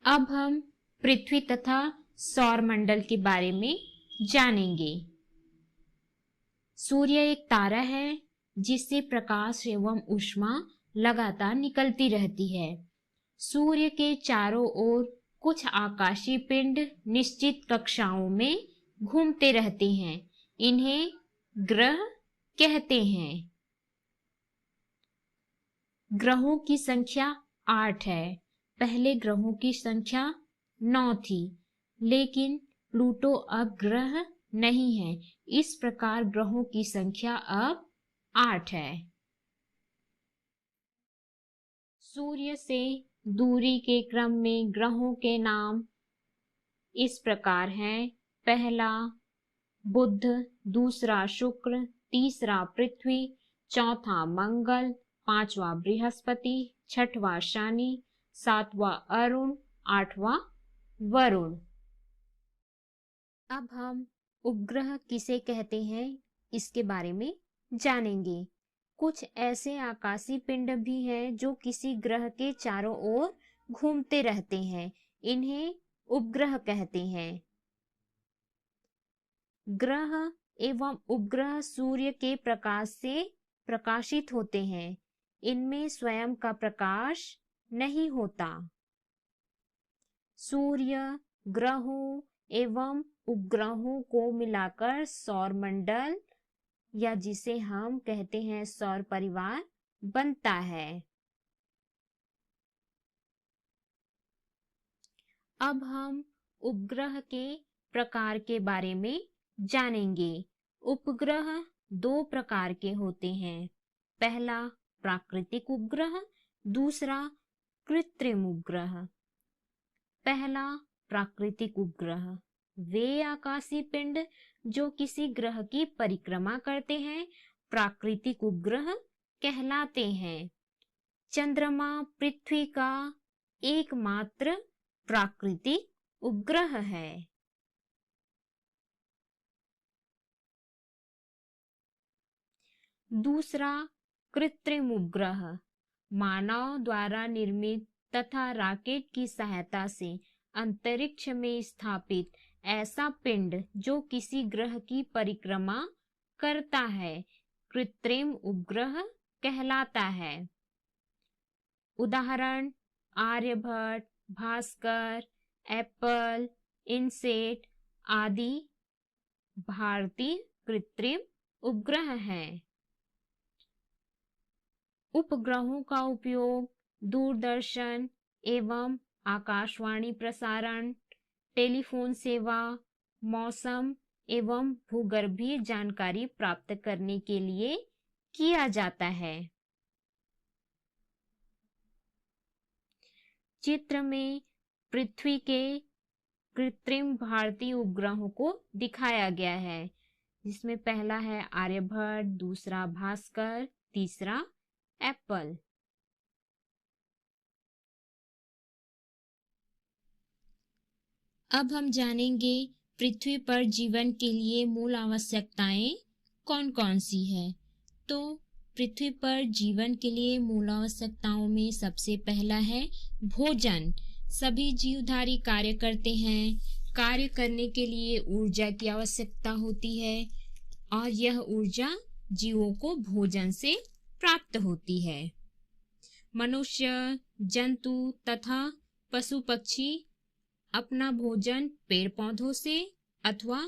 अब हम पृथ्वी तथा सौर मंडल के बारे में जानेंगे। सूर्य एक तारा है जिससे प्रकाश एवं ऊष्मा लगातार निकलती रहती है। सूर्य के चारों ओर कुछ आकाशीय पिंड निश्चित कक्षाओं में घूमते रहते हैं। इन्हें ग्रह कहते हैं। ग्रहों की संख्या 8 है। पहले ग्रहों की संख्या 9 थी, लेकिन प्लूटो अब ग्रह नहीं है। इस प्रकार ग्रहों की संख्या अब 8 है। सूर्य से दूरी के क्रम में ग्रहों के नाम इस प्रकार हैं। पहला बुध, दूसरा शुक्र, तीसरा पृथ्वी, चौथा मंगल, पांचवा बृहस्पति, छठवां शनि, सातवां अरुण, आठवां वरुण। अब हम उपग्रह किसे कहते हैं इसके बारे में जानेंगे। कुछ ऐसे आकाशीय पिंड भी हैं जो किसी ग्रह के चारों ओर घूमते रहते हैं। इन्हें उपग्रह कहते हैं। ग्रह एवं उपग्रह सूर्य के प्रकाश से प्रकाशित होते हैं। इनमें स्वयं का प्रकाश नहीं होता। सूर्य, ग्रहों एवं उपग्रहों को मिलाकर सौर मंडल या जिसे हम कहते हैं सौर परिवार बनता है। अब हम उपग्रह के प्रकार के बारे में जानेंगे। उपग्रह 2 प्रकार के होते हैं। पहला प्राकृतिक उपग्रह, दूसरा कृत्रिम उपग्रह। पहला प्राकृतिक उपग्रह वे आकाशीय पिंड जो किसी ग्रह की परिक्रमा करते हैं प्राकृतिक उपग्रह कहलाते हैं। चंद्रमा पृथ्वी का एकमात्र प्राकृतिक उपग्रह है। दूसरा कृत्रिम उपग्रह मानव द्वारा निर्मित तथा रॉकेट की सहायता से अंतरिक्ष में स्थापित ऐसा पिंड जो किसी ग्रह की परिक्रमा करता है कृत्रिम उपग्रह कहलाता है। उदाहरण आर्यभट्ट, भास्कर, एप्पल, इनसेट आदि भारतीय कृत्रिम उपग्रह हैं। उपग्रहों का उपयोग दूरदर्शन एवं आकाशवाणी प्रसारण, टेलीफोन सेवा, मौसम एवं भूगर्भीय जानकारी प्राप्त करने के लिए किया जाता है। चित्र में पृथ्वी के कृत्रिम भारतीय उपग्रहों को दिखाया गया है, जिसमें पहला है आर्यभट्ट, दूसरा भास्कर, तीसरा एप्पल। अब हम जानेंगे पृथ्वी पर जीवन के लिए मूल आवश्यकताएं कौन कौन सी है। तो पृथ्वी पर जीवन के लिए मूल आवश्यकताओं में सबसे पहला है भोजन। सभी जीवधारी कार्य करते हैं। कार्य करने के लिए ऊर्जा की आवश्यकता होती है और यह ऊर्जा जीवों को भोजन से प्राप्त होती है। मनुष्य, जंतु तथा पशु पक्षी अपना भोजन पेड़ पौधों से अथवा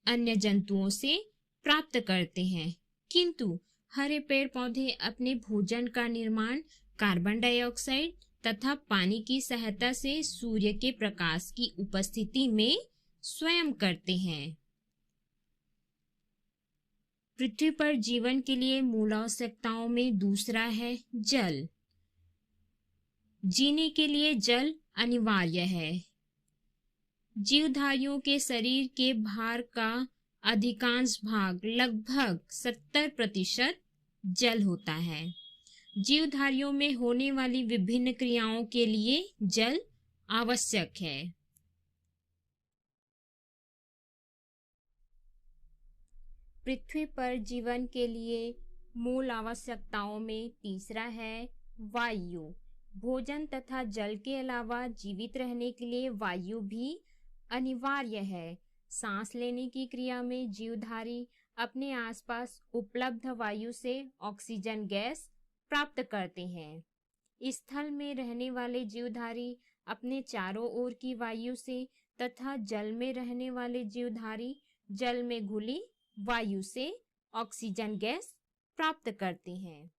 अन्य जंतुओं से प्राप्त करते हैं, किंतु हरे पेड़ पौधे अपने भोजन का निर्माण कार्बन डाइऑक्साइड तथा पानी की सहायता से सूर्य के प्रकाश की उपस्थिति में स्वयं करते हैं। पृथ्वी पर जीवन के लिए मूल आवश्यकताओं में दूसरा है जल। जीने के लिए जल अनिवार्य है। जीवधारियों के शरीर के भार का अधिकांश भाग लगभग 70% जल होता है। जीवधारियों में होने वाली विभिन्न क्रियाओं के लिए जल आवश्यक है। पृथ्वी पर जीवन के लिए मूल आवश्यकताओं में तीसरा है वायु। भोजन तथा जल के अलावा जीवित रहने के लिए वायु भी अनिवार्य है। सांस लेने की क्रिया में जीवधारी अपने आसपास उपलब्ध वायु से ऑक्सीजन गैस प्राप्त करते हैं। स्थल में रहने वाले जीवधारी अपने चारों ओर की वायु से तथा जल में रहने वाले जीवधारी जल में घुली वायु से ऑक्सीजन गैस प्राप्त करते हैं।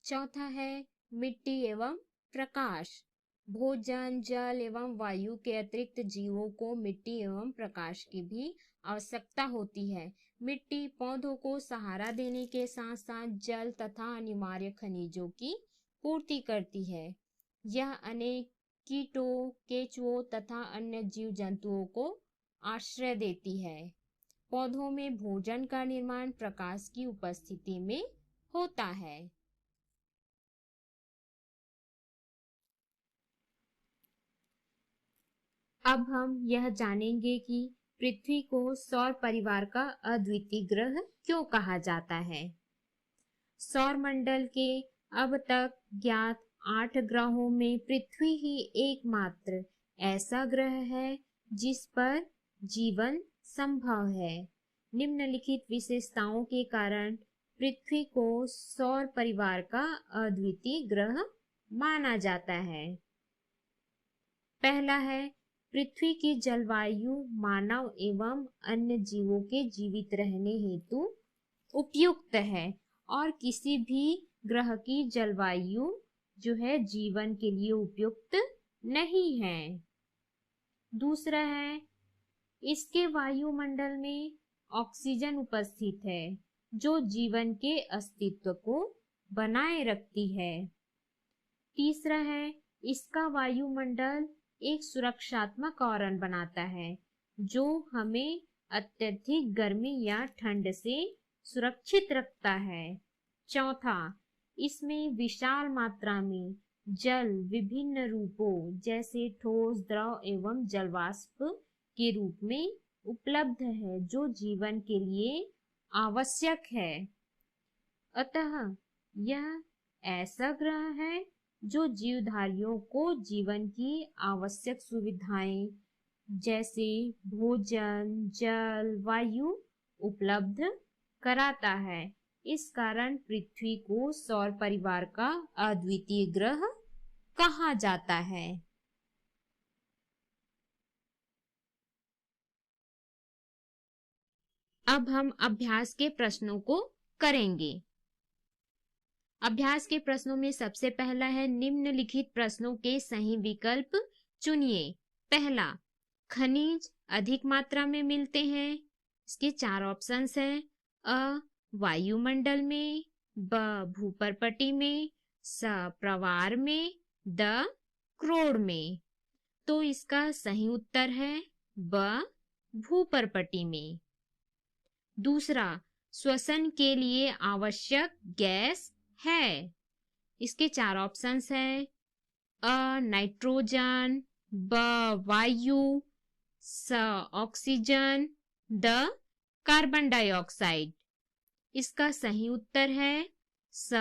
चौथा है मिट्टी एवं प्रकाश। भोजन, जल एवं वायु के अतिरिक्त जीवों को मिट्टी एवं प्रकाश की भी आवश्यकता होती है। मिट्टी पौधों को सहारा देने के साथ साथ जल तथा अनिवार्य खनिजों की पूर्ति करती है। यह अनेक कीटों, केंचुओं तथा अन्य जीव जंतुओं को आश्रय देती है। पौधों में भोजन का निर्माण प्रकाश की उपस्थिति में होता है। अब हम यह जानेंगे कि पृथ्वी को सौर परिवार का अद्वितीय ग्रह क्यों कहा जाता है। सौर मंडल के अब तक ज्ञात 8 ग्रहों में पृथ्वी ही एकमात्र ऐसा ग्रह है जिस पर जीवन संभव है। निम्नलिखित विशेषताओं के कारण पृथ्वी को सौर परिवार का अद्वितीय ग्रह माना जाता है। पहला है, पृथ्वी की जलवायु मानव एवं अन्य जीवों के जीवित रहने हेतु उपयुक्त है और किसी भी ग्रह की जलवायु जो है जीवन के लिए उपयुक्त नहीं है। दूसरा है, इसके वायुमंडल में ऑक्सीजन उपस्थित है जो जीवन के अस्तित्व को बनाए रखती है। तीसरा है, इसका वायुमंडल एक सुरक्षात्मक आवरण बनाता है जो हमें अत्यधिक गर्मी या ठंड से सुरक्षित रखता है। चौथा, इसमें विशाल मात्रा में जल विभिन्न रूपों जैसे ठोस, द्रव एवं जलवाष्प के रूप में उपलब्ध है जो जीवन के लिए आवश्यक है। अतः यह ऐसा ग्रह है जो जीवधारियों को जीवन की आवश्यक सुविधाएं जैसे भोजन, जल, वायु उपलब्ध कराता है। इस कारण पृथ्वी को सौर परिवार का अद्वितीय ग्रह कहा जाता है। अब हम अभ्यास के प्रश्नों को करेंगे। अभ्यास के प्रश्नों में सबसे पहला है, निम्नलिखित प्रश्नों के सही विकल्प चुनिए। पहला, खनिज अधिक मात्रा में मिलते हैं। इसके 4 ऑप्शंस हैं। अ, वायुमंडल में, ब, भूपर्पटी में, स, प्रवार में, द, क्रोड़ में। तो इसका सही उत्तर है ब, भूपर्पटी में। दूसरा, श्वसन के लिए आवश्यक गैस है। इसके 4 ऑप्शंस हैं। अ, नाइट्रोजन, ब, वायु, स, ऑक्सीजन, द, कार्बन डाइऑक्साइड। इसका सही उत्तर है स,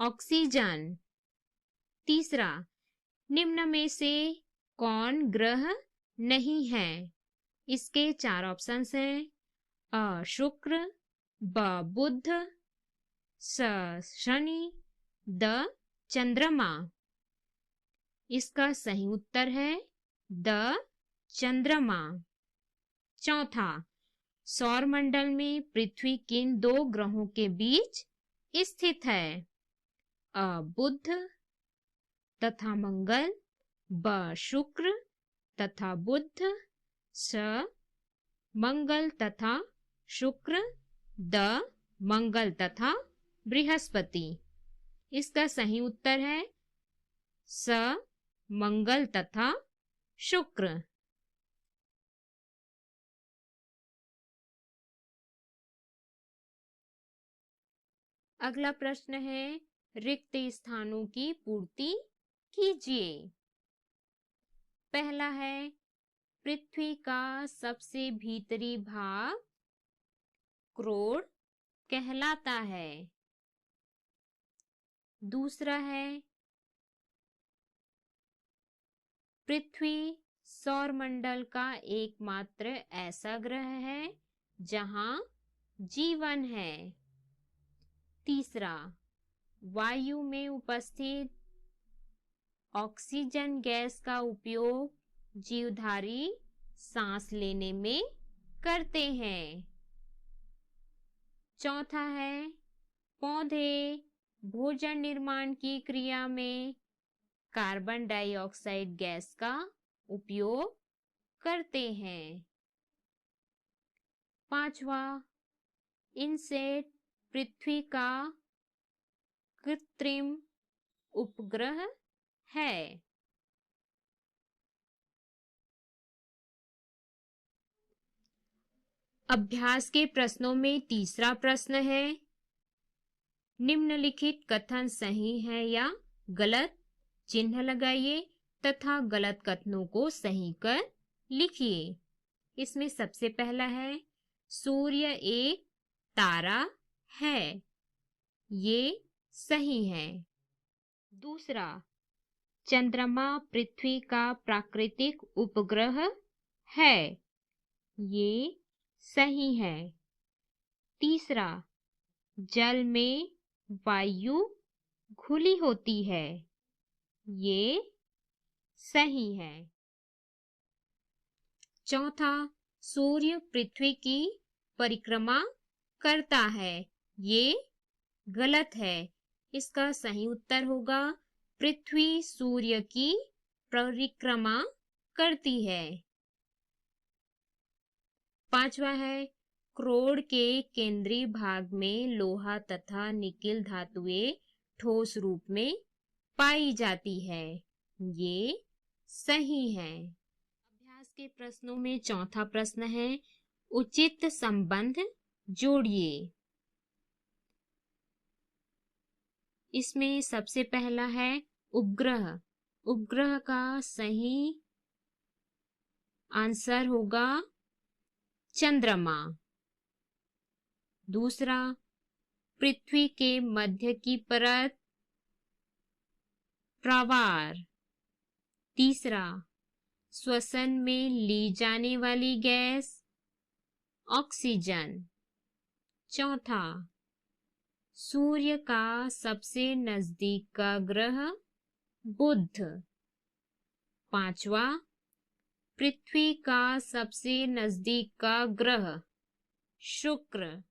ऑक्सीजन। तीसरा, निम्न में से कौन ग्रह नहीं है। इसके 4 ऑप्शंस हैं। अ, शुक्र, ब, बुध, स, शनि, द, चंद्रमा। इसका सही उत्तर है द, चंद्रमा। चौथा, सौर मंडल में पृथ्वी किन 2 ग्रहों के बीच स्थित है। अ, बुध तथा मंगल, ब, शुक्र तथा बुध, स, मंगल तथा शुक्र, द, मंगल तथा बृहस्पति। इसका सही उत्तर है स, मंगल तथा शुक्र। अगला प्रश्न है, रिक्त स्थानों की पूर्ति कीजिए। पहला है, पृथ्वी का सबसे भीतरी भाग क्रोड़ कहलाता है। दूसरा है, पृथ्वी सौरमंडल का एकमात्र ऐसा ग्रह है जहां जीवन है। तीसरा, वायु में उपस्थित ऑक्सीजन गैस का उपयोग जीवधारी सांस लेने में करते हैं। चौथा है, पौधे भोजन निर्माण की क्रिया में कार्बन डाइऑक्साइड गैस का उपयोग करते हैं। पांचवा, इनसेट पृथ्वी का कृत्रिम उपग्रह है। अभ्यास के प्रश्नों में तीसरा प्रश्न है, निम्नलिखित कथन सही है या गलत? चिन्ह लगाइए तथा गलत कथनों को सही कर लिखिए। इसमें सबसे पहला है, सूर्य एक तारा है। ये सही है। दूसरा, चंद्रमा पृथ्वी का प्राकृतिक उपग्रह है। ये सही है। तीसरा, जल में वायु घुली होती है। ये सही है। चौथा, सूर्य पृथ्वी की परिक्रमा करता है। ये गलत है। इसका सही उत्तर होगा, पृथ्वी सूर्य की परिक्रमा करती है। पांचवा है, क्रोड के केंद्रीय भाग में लोहा तथा निकेल धातुएं ठोस रूप में पाई जाती है। ये सही है। अभ्यास के प्रश्नों में चौथा प्रश्न है, उचित संबंध जोड़िए। इसमें सबसे पहला है उपग्रह। उपग्रह का सही आंसर होगा चंद्रमा। दूसरा, पृथ्वी के मध्य की परत प्रावार। तीसरा, श्वसन में ली जाने वाली गैस ऑक्सीजन। चौथा, सूर्य का सबसे नजदीक का ग्रह बुध। पांचवा, पृथ्वी का सबसे नजदीक का ग्रह शुक्र।